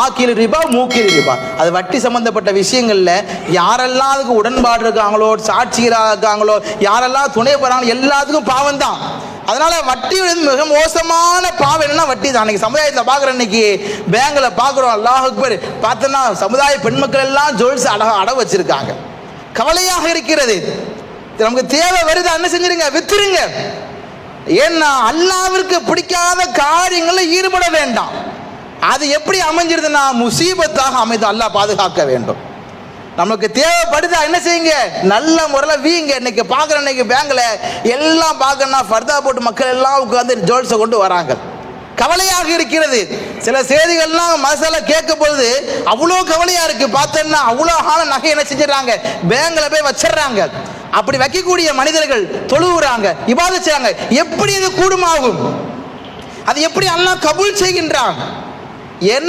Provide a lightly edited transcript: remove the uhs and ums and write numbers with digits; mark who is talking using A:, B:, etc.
A: ஆக்கில் ரிபா மூக்கில் ரிபா. அது வட்டி சம்பந்தப்பட்ட விஷயங்கள்ல யாரெல்லாம் அதுக்கு உடன்பாடு இருக்காங்களோ, சாட்சியராக இருக்காங்களோ, யாரெல்லாம் துணை போறாங்களோ எல்லாத்துக்கும் பாவம் தான். அதனால வட்டி மிக மோசமான பாவம் என்னன்னா வட்டி தான். அன்னைக்கு சமுதாயத்தில் பார்க்குற இன்னைக்கு பேங்க்ல பார்க்குறோம், அல்லாஹ் அக்பர், பார்த்தோன்னா சமுதாய பெண் மக்கள் எல்லாம் ஜுவல்ஸ் அட வச்சிருக்காங்க. கவலையாக இருக்கிறது. நமக்கு தேவை வருது, என்ன செஞ்சிருங்க, வித்துருங்க. ஏன்னா அல்லாஹ்விற்கு பிடிக்காத காரியங்களில் ஈடுபட வேண்டாம். அது எப்படி அமைஞ்சிருதுன்னா முசீபத்தாக அமைது. அல்லாஹ் பாதுகாக்க வேண்டும். நமக்கு தேவைப்படுதா என்ன செய்யுங்க, நல்ல முறையில் வீங்க. இன்னைக்கு பார்க்குற இன்னைக்கு பேங்க்ல எல்லாம் பார்க்கணும்னா ஃபர்தா போட்டு மக்கள் எல்லாம் உட்காந்து ஜுவல்ஸை கொண்டு வராங்க. கவலையாக இருக்கிறது. சில செய்திகள்லாம் மனசால கேட்க போது அவ்வளோ கவலையா இருக்கு. பார்த்தோன்னா அவ்வளோ ஆன நகை என்ன செஞ்சிடறாங்க, பேங்க்ல போய் வச்சிடறாங்க. அப்படி வைக்கக்கூடிய மனிதர்கள் தொழுகிறாங்க, இபாதத் செய்றாங்க. எப்படி இது கூடுமாகும்? அது எப்படி அல்லாஹ் கபூல் செய்கின்றான்? என்ன